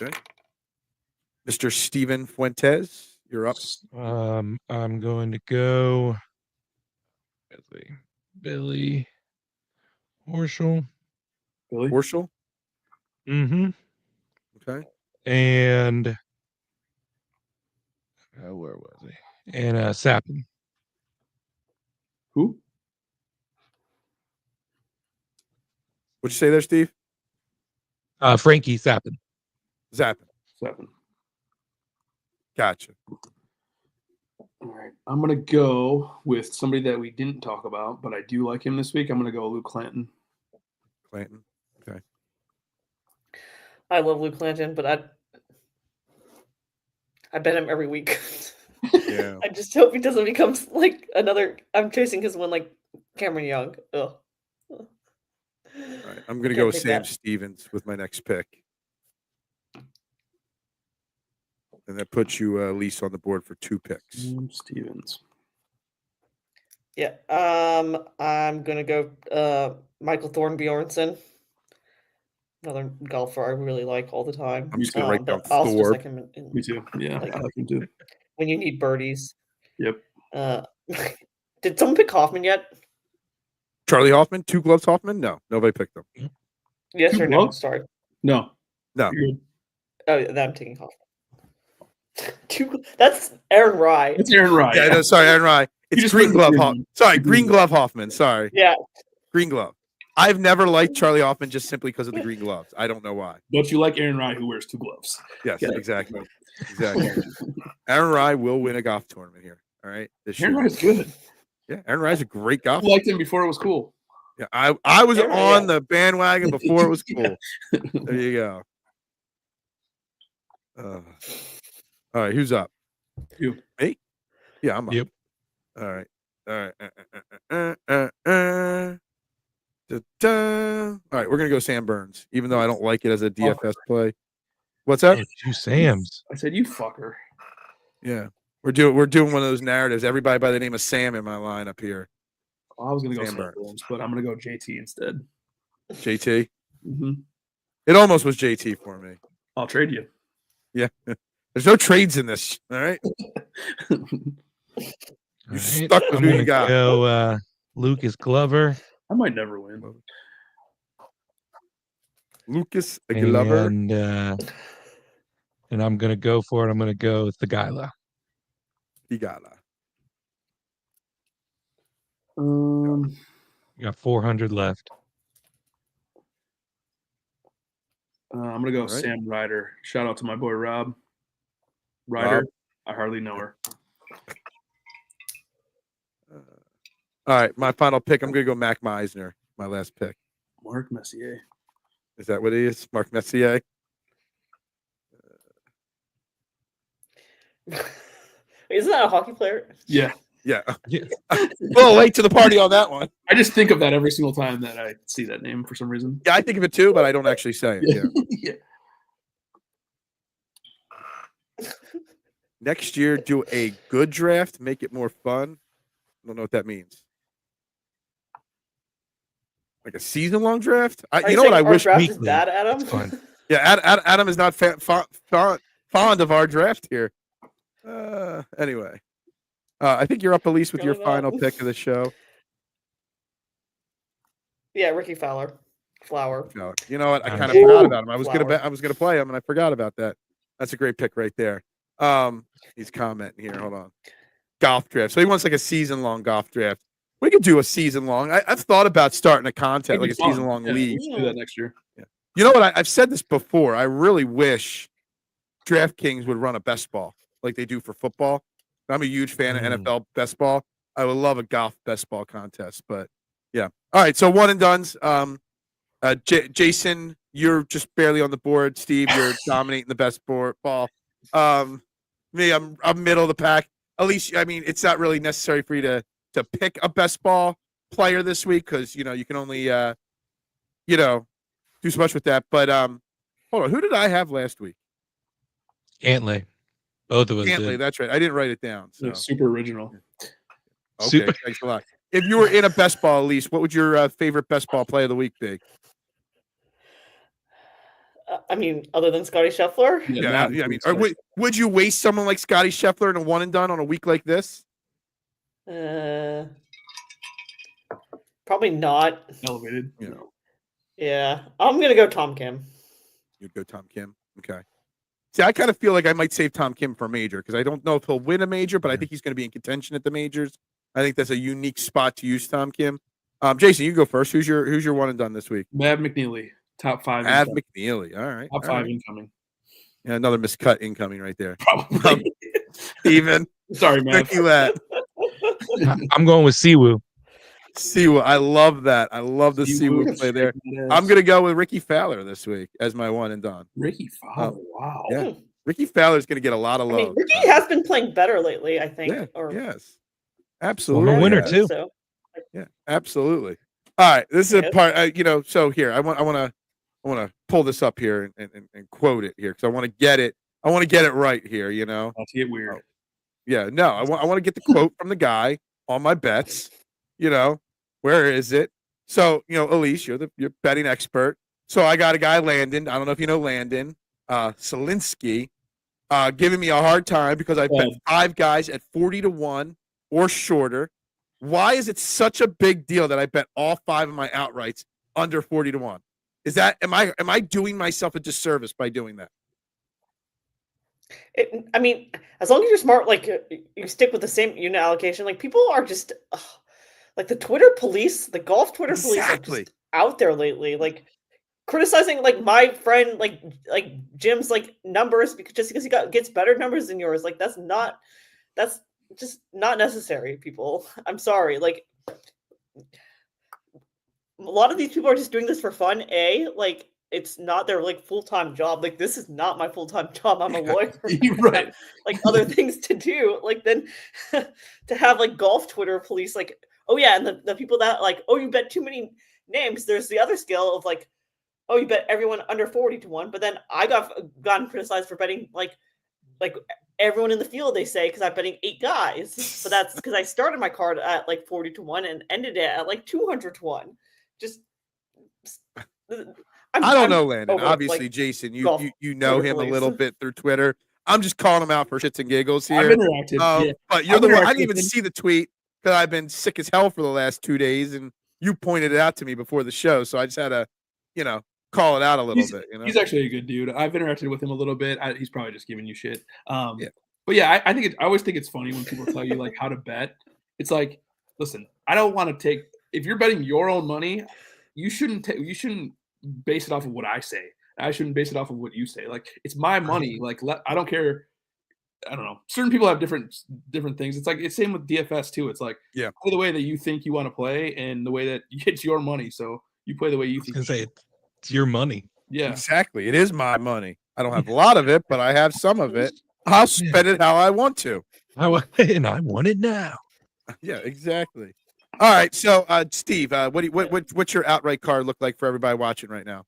Okay. Mr. Steven Fuentes, you're up. I'm going to go Billy Horschel. Billy. Horschel. Mm-hmm. Okay. And where was he? And Sappin. Who? What'd you say there, Steve? Frankie Sappin. Zappin. 7. Gotcha. All right. I'm going to go with somebody that we didn't talk about, but I do like him this week. I'm going to go Luke Clanton. Clanton. Okay. I love Luke Clanton, but I bet him every week. Yeah. I just hope he doesn't become like another. I'm chasing his one like Cameron Young. Ugh. All right. I'm going to Can't go with pick Sam that. Stevens with my next pick. And that puts you at least on the board for 2 picks. Stevens. Yeah. I'm gonna go Michael Thorne Bjornsson. Another golfer I really like all the time. I'm just going to write down but I also just Thor. like him Me too. Yeah, Like- I like him too. when you need birdies. Yep. Did someone pick Hoffman yet? Charlie Hoffman? 2 gloves Hoffman? No. Nobody picked them. Yes Two or no? gloves? Sorry. No. No. You're good. Oh, yeah, then I'm taking Hoffman. That's Aaron Rye. It's Aaron Rye. Yeah, no, sorry, Aaron Rye. It's just Green put Glove green Hoffman. one. Sorry, Green Green glove. Glove Hoffman. Sorry. Yeah. Green Glove. I've never liked Charlie Hoffman just simply because of the green gloves. I don't know why. But you like Aaron Rye, who wears 2 gloves. Yes, Yeah. exactly. Exactly. Aaron Rye will win a golf tournament here. All right. This Aaron year. Rye's good. Yeah, Aaron Rye's a great I golfer. liked him before it was cool. Yeah, I was Aaron Rye, on yeah. the bandwagon before it was Yeah. cool. There you go. All right, who's up? You. Me? Yeah, I'm up. Yep. All right. All right. Da-da. All right, we're gonna go Sam Burns, even though I don't like it as a DFS play. What's up? Oh, 2 Sams. I said, you fucker. Yeah, we're doing one of those narratives. Everybody by the name of Sam in my lineup here. Well, I was going to go Sam Sam Burns. Burns, but I'm going to go JT instead. JT. Mm-hmm. It almost was JT for me. I'll trade you. Yeah, there's no trades in this. All right, All you stuck with I'm who gonna you got. go Lucas Glover. I might never win. Lucas Glover. And I'm gonna go for it. I'm gonna go with the Gila. Igala. You got 400 left. I'm going to go All right. Sam Ryder. Shout out to my boy Rob. Ryder. Rob. I hardly know her. All right, my final pick. I'm gonna go Mac Meisner. My last pick. Mark Messier. Is that what it is? Mark Messier. Isn't that a hockey player? Yeah. Yeah. Yeah. A little late to the party on that one. I just think of that every single time that I see that name for some reason. Yeah, I think of it too, but I don't actually say it. Yeah. Yeah. Next year, do a good draft, make it more fun. I don't know what that means. Like a season-long draft? Are You know what? saying I our wish draft is weekly. bad, Adam. It's fun. Yeah, Adam is not fond of our draft here. Anyway, I think you're up, Elise, with your Really not. final pick of the show. Yeah, Ricky Fowler. Flower. No, you know what? I kind of Ooh, forgot about him. I was Flower. gonna play him, and I forgot about that. That's a great pick right there. He's commenting here. Hold on. Golf draft. So he wants like a season-long golf draft. We could do a season-long. I've thought about starting a contest, like a season-long league. We should do that next year. You know what? I've said this before. I really wish DraftKings would run a best ball like they do for football. I'm a huge fan of NFL best ball. I would love a golf best ball contest, but yeah. All right, so one and done's. Jason, you're just barely on the board. Steve, you're dominating the best ball. Me, I'm middle of the pack. At least, I mean, it's not really necessary for you to pick a best ball player this week because you can only do so much with that. But hold on, who did I have last week? Antley. Both of us Cantley, did. that's right. I didn't write it down. So Yeah, super original. okay, Super. thanks a lot. If you were in a best ball, Elise, what would your favorite best ball play of the week be? I mean, other than Scottie Scheffler? Yeah, I mean, would you waste someone like Scottie Scheffler in a one and done on a week like this? Probably not. Elevated. You know, Yeah, I'm gonna go Tom Kim. you'd go Tom Kim. Okay. See, I kind of feel like I might save Tom Kim for a major because I don't know if he'll win a major, but I think he's going to be in contention at the majors. I think that's a unique spot to use Tom Kim. Jason, you go first. Who's your one and done this week? Mav McNeely, top 5. Mav McNeely. All right. Top 5 incoming. Yeah, another miscut incoming right there. Probably. Steven. Sorry, Mav. I'm going with Siwoo. Siwoo. I love that. I love the Siwoo play there. I'm going to go with Ricky Fowler this week as my one and done. Ricky Fowler. Wow. Yeah. Ricky Fowler's going to get a lot of love. I mean, Ricky has been playing better lately, I think. Yeah, Or, yes. Absolutely. Former winner, too. So. Yeah, absolutely. All right. This is a part, so here, I want to pull this up here and quote it here because I want to get it. I want to get it right here, Let's get weird. Yeah, no, I want to get the quote from the guy on my bets. Where is it? So, Elise, you're betting expert. So I got a guy, Landon. I don't know if you know Landon, Selinsky, giving me a hard time because I bet 5 guys at 40-1 or shorter. Why is it such a big deal that I bet all 5 of my outrights under 40-1? Is that am I doing myself a disservice by doing that? I mean, as long as you're smart, like you stick with the same unit allocation. Like people are just like the Twitter police, the golf Twitter police are just out there lately, like criticizing like my friend, like Jim's like numbers because he gets better numbers than yours. Like that's just not necessary. People, I'm sorry. Like a lot of these people are just doing this for fun. Like. It's not their like full-time job. Like this is not my full-time job. I'm a lawyer. Right. Like other things to do. Like then to have like golf Twitter police like, oh yeah, and the people that like, oh, you bet too many names. There's the other scale of like, oh, you bet everyone under 40-1. But then I gotten criticized for betting like everyone in the field, they say, because I'm betting 8 guys. But that's because I started my card at like 40-1 and ended it at like 200-1. Just I don't know, Landon. over, Obviously, like, Jason, you know Twitter him police. a little bit through Twitter. I'm just calling him out for shits and giggles here. I've interacted. But you're the one. I didn't even see the tweet because I've been sick as hell for the last 2 days, and you pointed it out to me before the show, so I just had to, call it out a little bit. He's actually a good dude. I've interacted with him a little bit. He's probably just giving you shit. But yeah, I think I always think it's funny when people tell you like how to bet. It's like, listen, I don't want to take if you're betting your own money, you shouldn't base it off of what I say. I shouldn't base it off of what you say. Like it's my money. Like I don't care. I don't know. Certain people have different things. It's like it's same with DFS too. It's like play the way that you think you want to play and the way that it's your money. So you play the way you think. I was gonna say it's your money. Yeah, exactly. It is my money. I don't have a lot of it, but I have some of it. I'll spend it how I want to. And I want it now. Yeah, exactly. All right, so Steve, what's your outright card look like for everybody watching right now?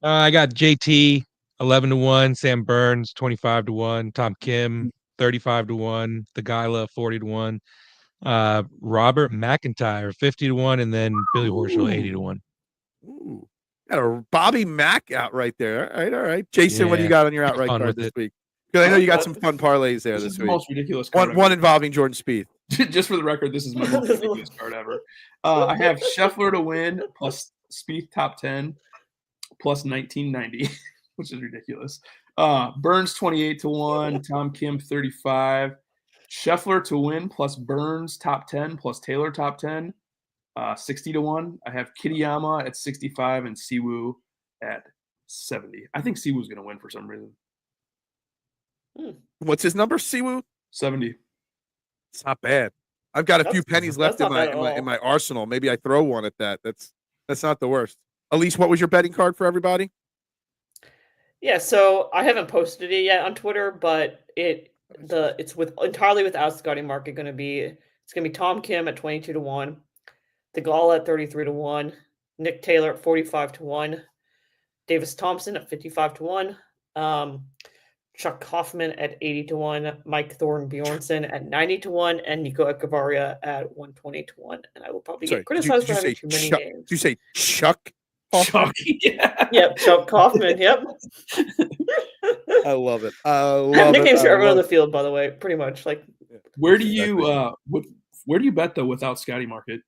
I got JT 11-1, Sam Burns 25-1, Tom Kim 35-1, the Guyla 40-1, Robert McIntyre 50-1, and then Billy Horschel 80-1. Ooh, got a Bobby Mack out right there. All right. Jason, what do you got on your outright card this week? Because I know you got some fun parlays there this week. The most ridiculous card one involving Jordan Spieth. Just for the record, this is my most ridiculous card ever. I have Scheffler to win plus Spieth top 10 plus 1990, which is ridiculous. Burns 28-1, Tom Kim 35, Scheffler to win plus Burns top 10 plus Taylor top 10, 60-1. I have Kitayama at 65 and Siwoo at 70. I think Siwoo's going to win for some reason. What's his number? Siwoo? 70. It's not bad. I've got a few pennies left in my arsenal. Maybe I throw one at that. That's not the worst. Elise, what was your betting card for everybody? Yeah, so I haven't posted it yet on Twitter, but it's entirely without Scottie market going to be. It's going to be Tom Kim at 22-1, the Gall at 33-1, Nick Taylor at 45-1, Davis Thompson at 55-1, Chuck Hoffman at 80-1, Mike Thorne Bjornsson at 90-1, and Nico Echevarria at 120-1. And I will probably get criticized for having too many names. Did you say Chuck? Chuck, yeah. Yep, Chuck Kaufman. Yep. I love it. I have nicknames for everyone on the field, by the way. Pretty much, like. Where do you bet though without Scottie market?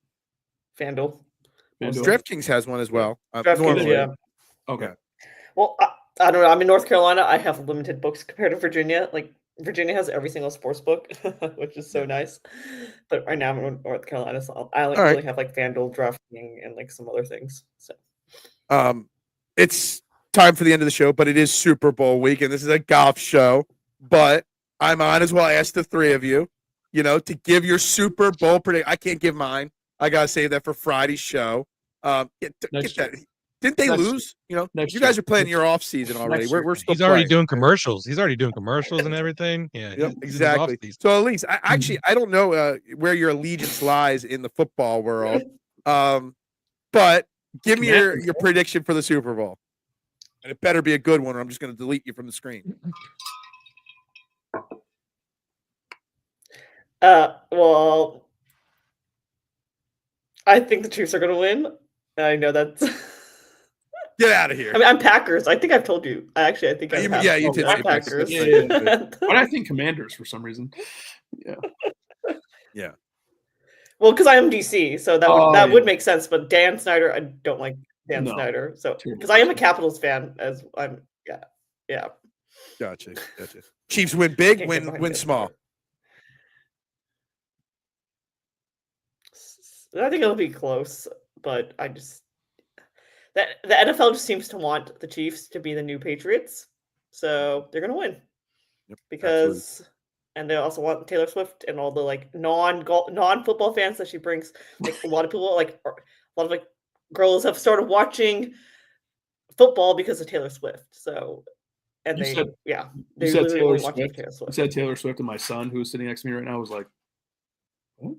Fanduel. DraftKings has one as well. DraftKings, yeah. Okay. Well, I don't know. I'm in North Carolina. I have limited books compared to Virginia. Like Virginia has every single sports book, which is so nice. But right now I'm in North Carolina, so I All right. only have like Fanduel drafting and like some other things. So It's time for the end of the show, but it is Super Bowl week, and this is a golf show. But I might as well ask the three of you, to give your Super Bowl prediction. I can't give mine. I gotta save that for Friday's show. Get that. Didn't they lose? You guys are playing your off season already. We're still. He's already playing. doing commercials. He's already doing commercials and everything. Yeah, Yep, exactly. So Elise, I don't know where your allegiance lies in the football world, but give me your prediction for the Super Bowl, and it better be a good one, or I'm just going to delete you from the screen. Well, I think the Chiefs are going to win. I know that's. Get out of here. I mean, I'm Packers. I think I've told you. I think I have. Yeah, you did. I'm Packers. Yeah. But I think Commanders for some reason. Yeah. Yeah. Well, because I am DC, so that would make sense. But Dan Snyder, I don't like Dan Snyder. So because I am a Capitals fan, as I'm. Yeah. Gotcha. Chiefs win big, win small. I think it'll be close, but I just. The NFL just seems to want the Chiefs to be the new Patriots, so they're going to win. Yep, because, and they also want Taylor Swift and all the like non-football fans that she brings. Like a lot of people, girls have started watching football because of Taylor Swift. So, and they literally watching Taylor Swift. You said Taylor Swift, and my son, who's sitting next to me right now, was like, what?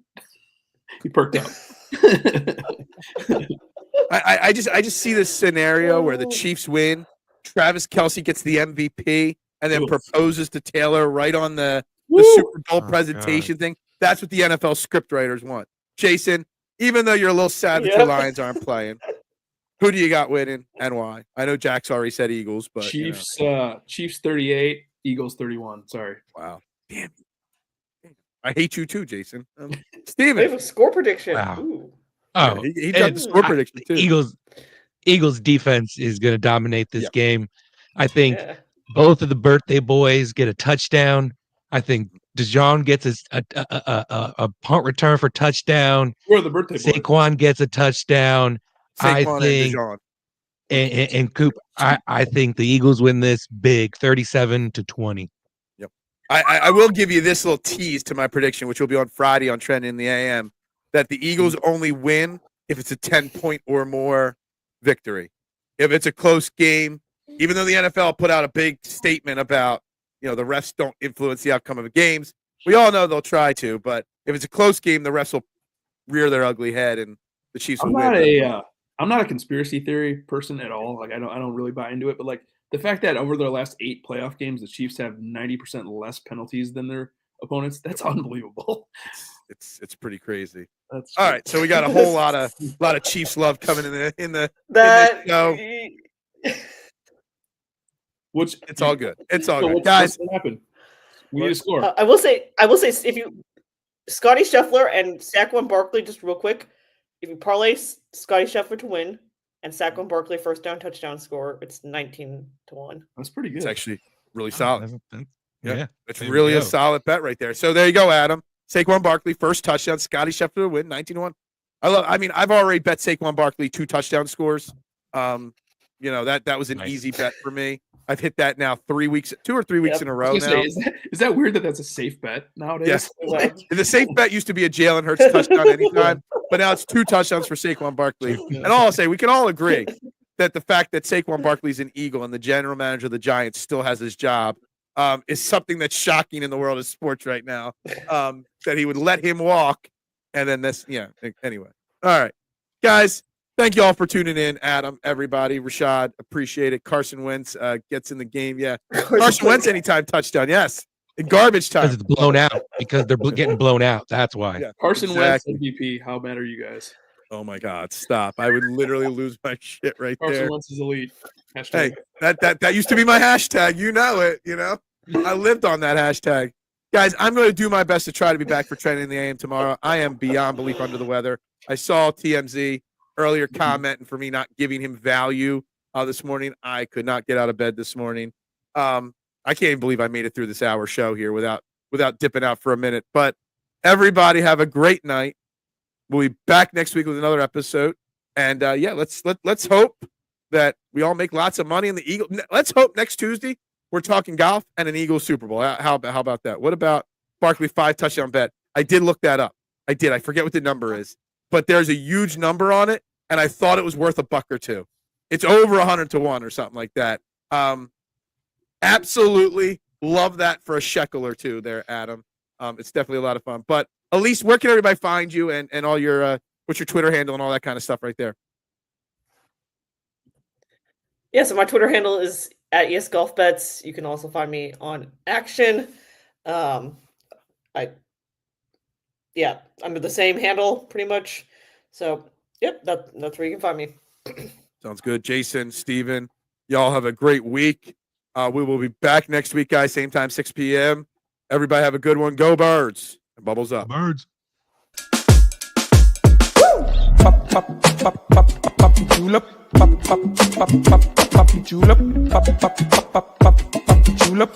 He perked up. I just see this scenario where the Chiefs win, Travis Kelce gets the MVP, and then proposes to Taylor right on the Super Bowl presentation thing. That's what the NFL scriptwriters want. Jason, even though you're a little sad that your Lions aren't playing, who do you got winning and why? I know Jack's already said Eagles, but Chiefs 38, Eagles 31. Sorry. Wow. Damn. I hate you too, Jason. Steven. They have a score prediction. Wow. Ooh. Oh, he got the score prediction too. Eagles defense is going to dominate this game. I think both of the birthday boys get a touchdown. I think DeJohn gets a punt return for touchdown. Who are the birthday boys? Saquon gets a touchdown. Saquon I think, and Coop, I think the Eagles win this big, 37-20. Yep. I will give you this little tease to my prediction, which will be on Friday on Trend in the AM. That the Eagles only win if it's a 10-point or more victory. If it's a close game, even though the NFL put out a big statement about, the refs don't influence the outcome of games, we all know they'll try to, but if it's a close game, the refs will rear their ugly head and the Chiefs will win. I'm not a conspiracy theory person at all. Like I don't really buy into it, but like the fact that over their last 8 playoff games, the Chiefs have 90% less penalties than their opponents, that's unbelievable. It's pretty crazy. That's all right. So we got a whole lot of Chiefs love coming in the show. Which it's all good. It's all so good, guys. What happened? We need a score. I will say if you Scottie Scheffler and Saquon Barkley, just real quick, if you parlay Scottie Scheffler to win and Saquon Barkley first down touchdown score, it's 19-1. That's pretty good. It's actually really solid. Yeah, it's really a solid bet right there. So there you go, Adam. Saquon Barkley first touchdown. Scottie Scheffler to win 19-1. I've already bet Saquon Barkley 2 touchdown scores. That was an easy bet for me. I've hit that now 2 or 3 weeks in a row now. Say, is that weird that that's a safe bet nowadays? Yes. The safe bet used to be a Jalen Hurts touchdown anytime, but now it's 2 touchdowns for Saquon Barkley. And I'll say we can all agree that the fact that Saquon Barkley's an Eagle and the general manager of the Giants still has his job is something that's shocking in the world of sports right now. That he would let him walk, and then this. Yeah. Anyway, all right, guys. Thank you all for tuning in, Adam, everybody, Rashad, appreciate it. Carson Wentz gets in the game. Yeah. Carson Wentz anytime touchdown. Yes. In garbage time. Because it's blown out. Because they're getting blown out. That's why. Yeah, Carson Wentz MVP. How mad are you guys? Oh, my God. Stop. I would literally lose my shit right there. Carson Wentz is elite. Hashtag. Hey, that used to be my hashtag. You know it, I lived on that hashtag. Guys, I'm going to do my best to try to be back for Trending in the AM tomorrow. I am beyond belief under the weather. I saw TMZ earlier commenting for me not giving him value this morning. I could not get out of bed this morning. I can't even believe I made it through this hour show here without dipping out for a minute. But everybody have a great night. We'll be back next week with another episode. And let's hope that we all make lots of money in the Eagle. Let's hope next Tuesday we're talking golf and an Eagles Super Bowl. How about that? What about Barkley 5 touchdown bet? I did look that up. I did. I forget what the number is, but there's a huge number on it, and I thought it was worth $1 or $2. It's over 100 to 1 or something like that. Absolutely love that for a shekel or two there, Adam. It's definitely a lot of fun. But Elise, where can everybody find you and all your what's your Twitter handle and all that kind of stuff right there? Yeah, so my Twitter handle is at ESGolfBets. You can also find me on Action. Under the same handle pretty much. So, yep, that's where you can find me. Sounds good. Jason, Steven, y'all have a great week. We will be back next week, guys. Same time, 6 p.m. Everybody have a good one. Go Birds. And bubbles up. Birds. Pop, pop, pop, pop, pop, pop, julep. Pop, pop, pop, pop, pop, pop, julep. Pop, pop, pop, pop, pop, pop, julep.